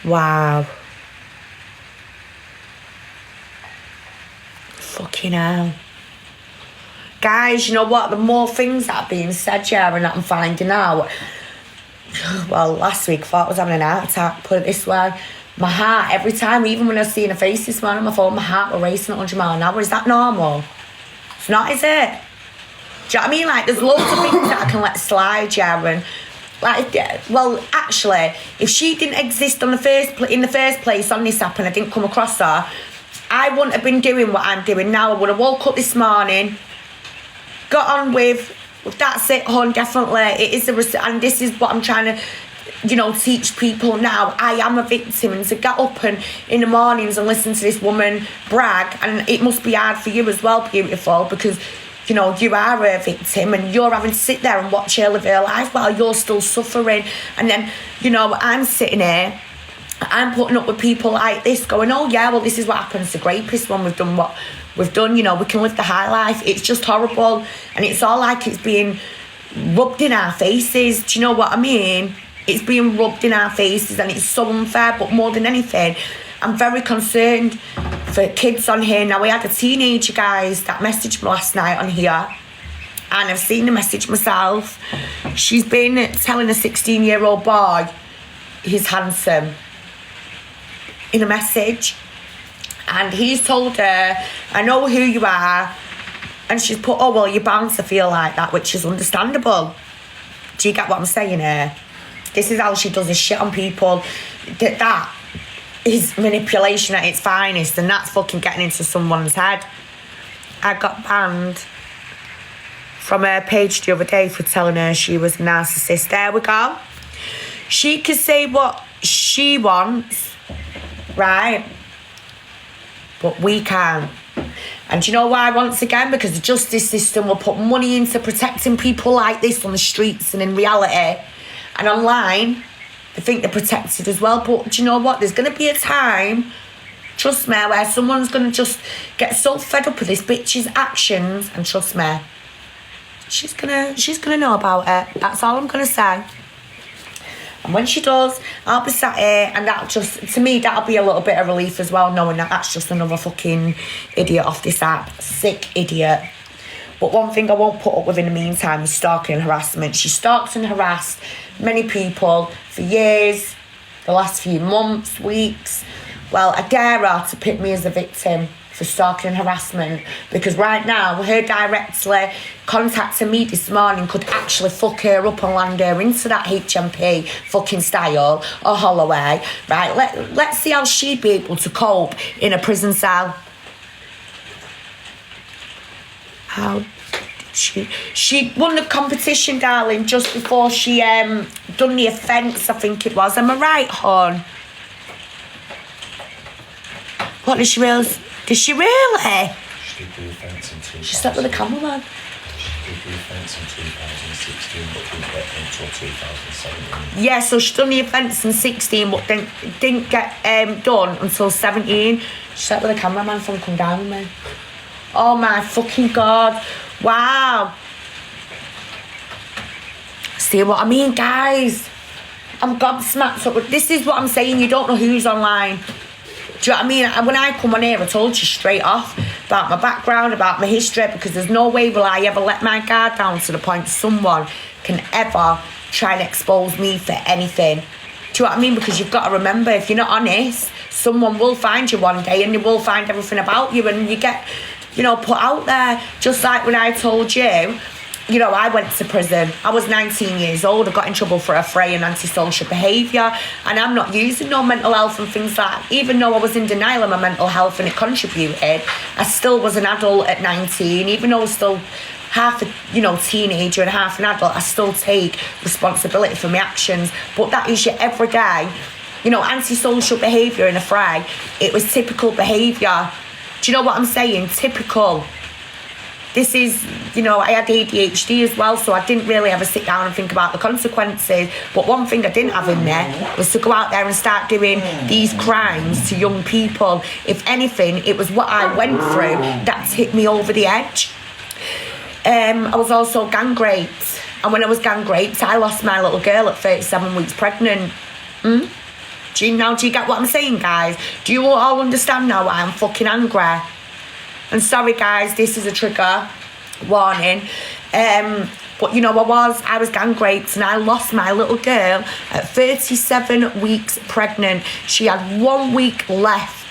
suffer. Wow. Fucking hell. Guys, you know what? The more things that are being said, yeah, and that I'm finding out. Well, last week I thought I was having an heart attack, put it this way. My heart, every time, even when I was seeing a face this morning on my phone, my heart was racing at 100 miles an hour. Is that normal? It's not, is it? Do you know what I mean? Like, there's loads of things that I can let slide, yeah, and like, well, actually, if she didn't exist in the first place on this app and I didn't come across her, I wouldn't have been doing what I'm doing now. I would have woke up this morning, got on with, that's it, hon, definitely. It is and this is what I'm trying to, you know, teach people now. I am a victim, and to get up and in the mornings and listen to this woman brag, and it must be hard for you as well, beautiful, because, you know, you are a victim and you're having to sit there and watch her live her life while you're still suffering. And then, you know, I'm sitting here, I'm putting up with people like this going, oh yeah, well, this is what happens to rapists when we've done what we've done, you know, we can live the high life. It's just horrible, and it's all like it's being rubbed in our faces. Do you know what I mean? It's being rubbed in our faces, and it's so unfair. But more than anything, I'm very concerned for kids on here. Now, we had a teenager, guys, that messaged me last night on here, and I've seen the message myself. She's been telling a 16-year-old boy he's handsome in a message. And he's told her, I know who you are. And she's put, oh, well, you're bound to feel like that, which is understandable. Do you get what I'm saying here? This is how she does this shit on people. That is manipulation at its finest, and that's fucking getting into someone's head. I got banned from her page the other day for telling her she was a narcissist. There we go. She can say what she wants, right? But we can't. And do you know why? Once again, because the justice system will put money into protecting people like this on the streets and in reality. And online, they think they're protected as well. But do you know what? There's going to be a time, trust me, where someone's going to just get so fed up with this bitch's actions. And trust me, she's gonna know about it. That's all I'm going to say. And when she does, I'll be sat here, and that'll just, to me, that'll be a little bit of relief as well, knowing that that's just another fucking idiot off this app. Sick idiot. But one thing I won't put up with in the meantime is stalking and harassment. She stalked and harassed many people for years, the last few months, weeks. Well, I dare her to pick me as a victim for stalking and harassment, because right now her directly contacting me this morning could actually fuck her up and land her into that HMP fucking style or Holloway. Right, let's see how she'd be able to cope in a prison cell. How did she won the competition, darling, just before she done the offence, I think it was. Am I right, hon? What did she really? Did she really? She did the offence in 2000. She slept with a cameraman. She did the offence in 2016, but didn't get until 2017. Yeah, so she done the offence in 16, but then didn't get done until 17. She slept with a cameraman from Come Down With Me. Oh my fucking God. Wow. See what I mean, guys? I'm gobsmacked. So this is what I'm saying. You don't know who's online. Do you know what I mean? When I come on here, I told you straight off about my background, about my history, because there's no way will I ever let my guard down to the point someone can ever try and expose me for anything. Do you know what I mean? Because you've got to remember, if you're not honest, someone will find you one day and they will find everything about you, and you get, you know, put out there. Just like when I told you, you know, I went to prison. I was 19 years old. I got in trouble for affray and antisocial behaviour. And I'm not using no mental health and things like that. Even though I was in denial of my mental health and it contributed, I still was an adult at 19. Even though I was still half a, you know, teenager and half an adult, I still take responsibility for my actions. But that is your everyday, you know, antisocial behaviour and affray. It was typical behaviour. Do you know what I'm saying? Typical. This is, you know, I had ADHD as well, so I didn't really ever sit down and think about the consequences. But one thing I didn't have in there was to go out there and start doing these crimes to young people. If anything, it was what I went through that tipped me over the edge. I was also gang raped. And when I was gang raped, I lost my little girl at 37 weeks pregnant. Do you get what I'm saying, guys? Do you all understand now why I'm fucking angry? And sorry guys, this is a trigger warning. But you know, I was gang raped and I lost my little girl at 37 weeks pregnant. She had 1 week left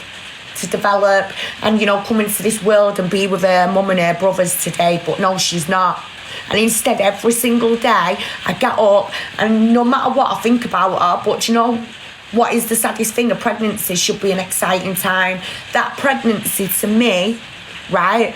to develop and, you know, come into this world and be with her mum and her brothers today. But no, she's not. And instead, every single day, I get up and no matter what I think about her, but you know, what is the saddest thing? A pregnancy should be an exciting time. That pregnancy to me, right,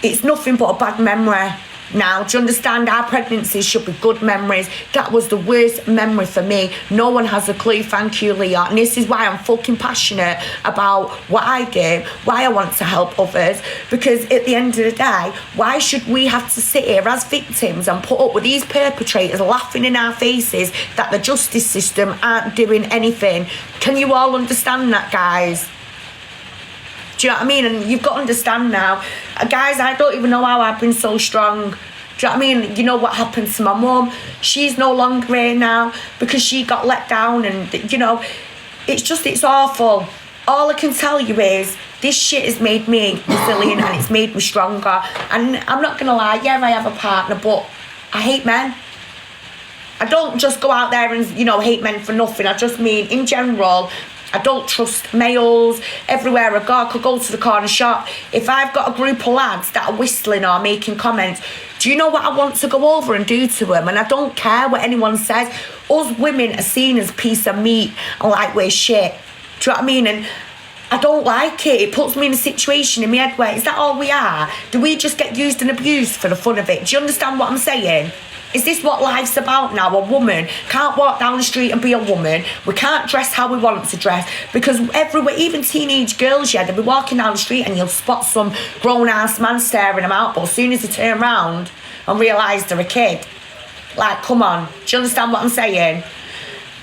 it's nothing but a bad memory now. Do you understand? Our pregnancies should be good memories. That was the worst memory for me. No one has a clue. Thank you, Leah. And this is why I'm fucking passionate about what I do, why I want to help others, because at the end of the day, why should we have to sit here as victims and put up with these perpetrators laughing in our faces that the justice system aren't doing anything? Can you all understand that, guys? Do you know what I mean? And you've got to understand now. Guys, I don't even know how I've been so strong. Do you know what I mean? You know what happened to my mum? She's no longer here now because she got let down and, you know, it's awful. All I can tell you is this shit has made me resilient and it's made me stronger. And I'm not going to lie, yeah, I have a partner, but I hate men. I don't just go out there and, you know, hate men for nothing. I just mean, in general, I don't trust males. Everywhere I go, I could go to the corner shop. If I've got a group of lads that are whistling or making comments, do you know what I want to go over and do to them? And I don't care what anyone says. Us women are seen as a piece of meat and like we're shit. Do you know what I mean? And I don't like it. It puts me in a situation in my head where, is that all we are? Do we just get used and abused for the fun of it? Do you understand what I'm saying? Is this what life's about now? A woman can't walk down the street and be a woman. We can't dress how we want to dress because everywhere, even teenage girls, yeah, they'll be walking down the street and you'll spot some grown-ass man staring them out, but as soon as they turn around and realise they're a kid, like, come on, do you understand what I'm saying?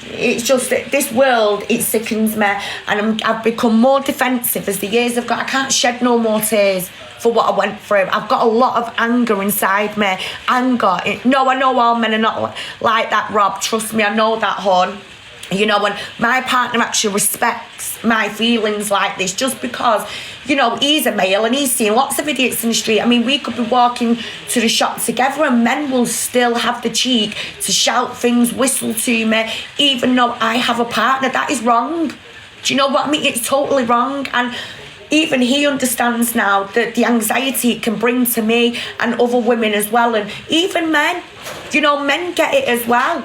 It's just that this world, it sickens me, and I've become more defensive as the years have gone. I can't shed no more tears for what I went through. I've got a lot of anger inside me. Anger. No, I know all men are not like that, Rob. Trust me, I know that, hon. You know, when my partner actually respects my feelings like this, just because, you know, he's a male and he's seen lots of idiots in the street. I mean, we could be walking to the shop together and men will still have the cheek to shout things, whistle to me, even though I have a partner. That is wrong. Do you know what I mean? It's totally wrong. And even he understands now that the anxiety it can bring to me and other women as well, and even men. You know, men get it as well.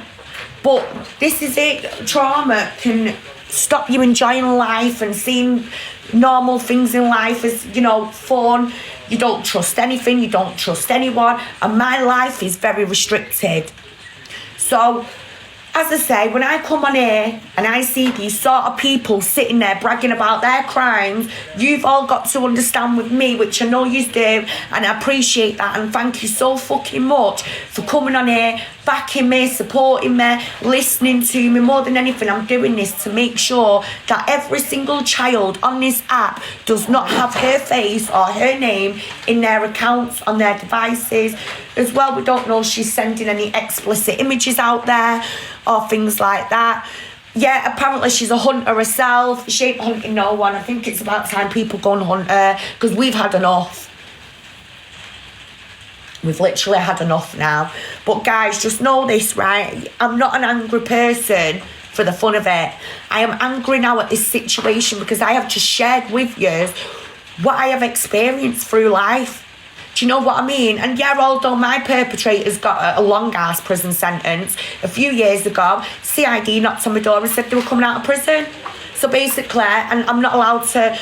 But this is it. Trauma can stop you enjoying life and seeing normal things in life as, you know, fun. You don't trust anything. You don't trust anyone. And my life is very restricted. So, as I say, when I come on here and I see these sort of people sitting there bragging about their crimes, you've all got to understand with me, which I know you do, and I appreciate that, and thank you so fucking much for coming on here, backing me, supporting me, listening to me. More than anything, I'm doing this to make sure that every single child on this app does not have her face or her name in their accounts, on their devices. As well, we don't know if she's sending any explicit images out there or things like that. Yeah, apparently she's a hunter herself. She ain't hunting no one. I think it's about time people go and hunt her, because we've had enough. We've literally had enough now. But guys, just know this, right? I'm not an angry person for the fun of it. I am angry now at this situation because I have just shared with you what I have experienced through life. Do you know what I mean? And yeah, although my perpetrator's got a long-ass prison sentence, a few years ago, CID knocked on my door and said they were coming out of prison. So basically, and I'm not allowed to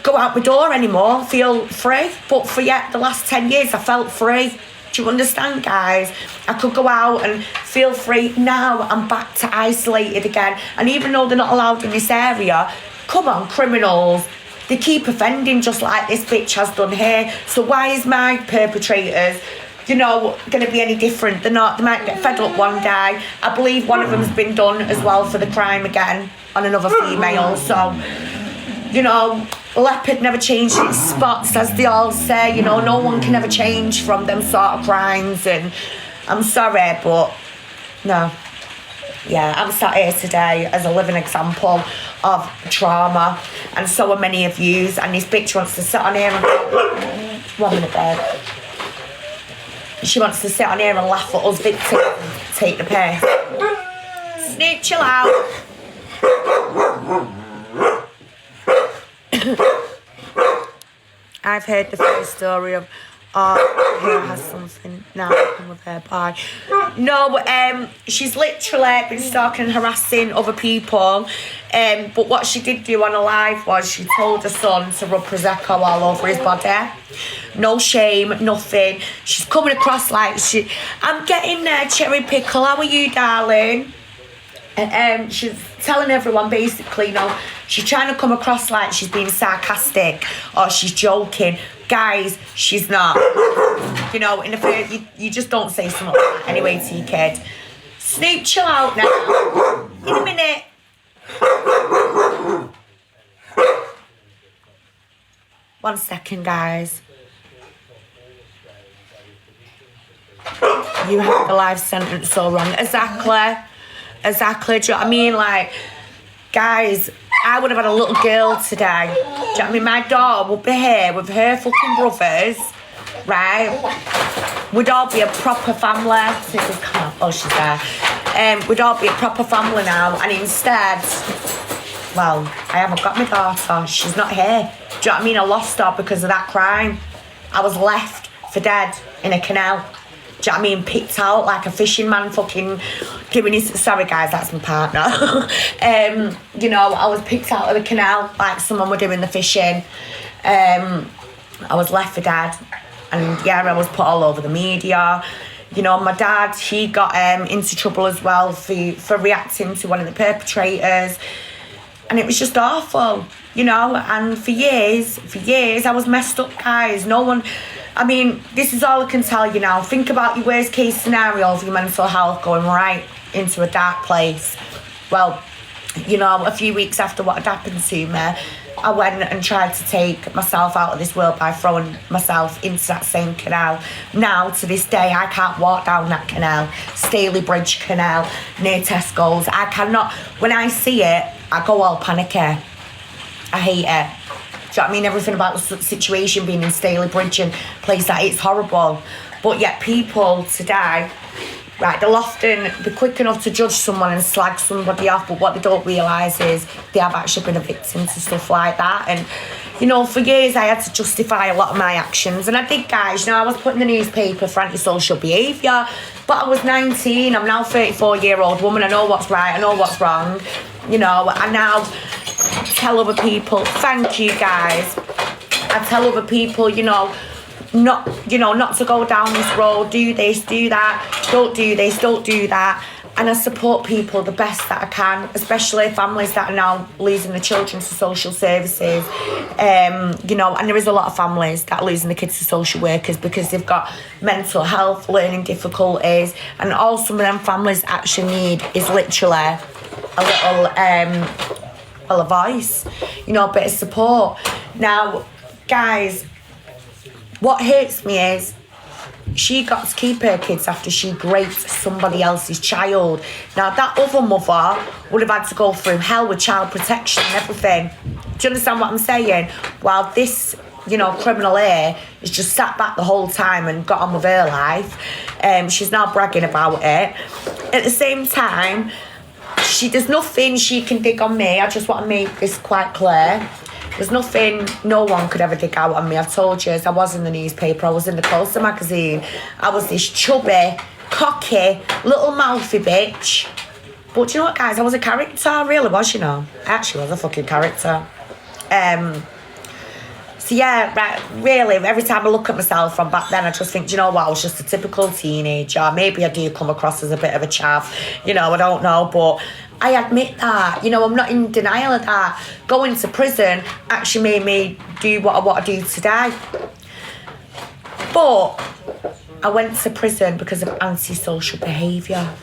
go out my door anymore, feel free. But for the last 10 years, I felt free. Do you understand, guys? I could go out and feel free. Now I'm back to isolated again. And even though they're not allowed in this area, come on, criminals. They keep offending just like this bitch has done here. So why is my perpetrators, you know, going to be any different? They're not. They might get fed up one day. I believe one of them's been done as well for the crime again on another female. So, you know, leopard never changed its spots, as they all say. You know, no one can ever change from them sort of crimes. And I'm sorry, but no. Yeah, I'm sat here today as a living example of trauma, and so are many of yous. And this bitch wants to sit on here and 1 minute, babe. She wants to sit on here and laugh at us victims and take the piss. Snoop, chill out. I've heard the first story of here has something now come with her bye. No, but she's literally been stalking and harassing other people. But what she did do on her live was she told her son to rub Prosecco all over his body. No shame, nothing. She's coming across like I'm getting there, Cherry Pickle. How are you, darling? And she's telling everyone basically, you know, she's trying to come across like she's being sarcastic or she's joking. Guys, she's not. You know, in the first, you just don't say something like that anyway to your kid. Snoop, chill out now. In a minute. One second, guys. You have the life sentence so wrong. Exactly. Do you know what I mean? Like, guys, I would have had a little girl today. Do you know what I mean? My daughter would be here with her fucking brothers, right? We'd all be a proper family. Oh, she's there. We'd all be a proper family now. And instead, well, I haven't got my daughter. She's not here. Do you know what I mean? I lost her because of that crime. I was left for dead in a canal. Do you know what I mean? Picked out like a fishing man fucking giving his... Sorry, guys, that's my partner. You know, I was picked out of the canal like someone were doing the fishing. I was left for dead. And, yeah, I was put all over the media. You know, my dad, he got into trouble as well for reacting to one of the perpetrators. And it was just awful, you know. And for years, I was messed up, guys. No one... I mean, this is all I can tell you now. Think about your worst case scenario of your mental health going right into a dark place. Well, you know, a few weeks after what had happened to me, I went and tried to take myself out of this world by throwing myself into that same canal. Now, to this day, I can't walk down that canal, Staley Bridge Canal, near Tesco's. I cannot, when I see it, I go all panicky. I hate it. Do you know what I mean? Everything about the situation being in Staley Bridge and place that, it's horrible. But yet people today, right, they'll often be quick enough to judge someone and slag somebody off, but what they don't realise is they have actually been a victim to stuff like that. And, you know, for years I had to justify a lot of my actions, and I did, guys. You know, I was put in the newspaper for antisocial behaviour, but I was 19, I'm now a 34-year-old woman, I know what's right, I know what's wrong, you know. I now tell other people, thank you, guys. I tell other people, you know, not to go down this road, do this, do that, don't do this, don't do that. And I support people the best that I can, especially families that are now losing the children to social services. You know, and there is a lot of families that are losing the kids to social workers because they've got mental health, learning difficulties, and all some of them families actually need is literally a little, a voice, you know, a bit of support. Now, guys, what hurts me is she got to keep her kids after she raped somebody else's child. Now, that other mother would have had to go through hell with child protection and everything. Do you understand what I'm saying? While this, you know, criminal here has just sat back the whole time and got on with her life. She's now bragging about it. At the same time, there's nothing she can dig on me. I just want to make this quite clear. There's nothing no one could ever dig out on me. I've told you, I was in the newspaper, I was in the Closer magazine. I was this chubby, cocky, little mouthy bitch. But do you know what, guys? I was a character. I really was, you know. I actually was a fucking character. So yeah, right, really, every time I look at myself from back then, I just think, do you know what, I was just a typical teenager. Maybe I do come across as a bit of a chav, you know, I don't know, but I admit that, you know, I'm not in denial of that. Going to prison actually made me do what I want to do today. But I went to prison because of antisocial behaviour.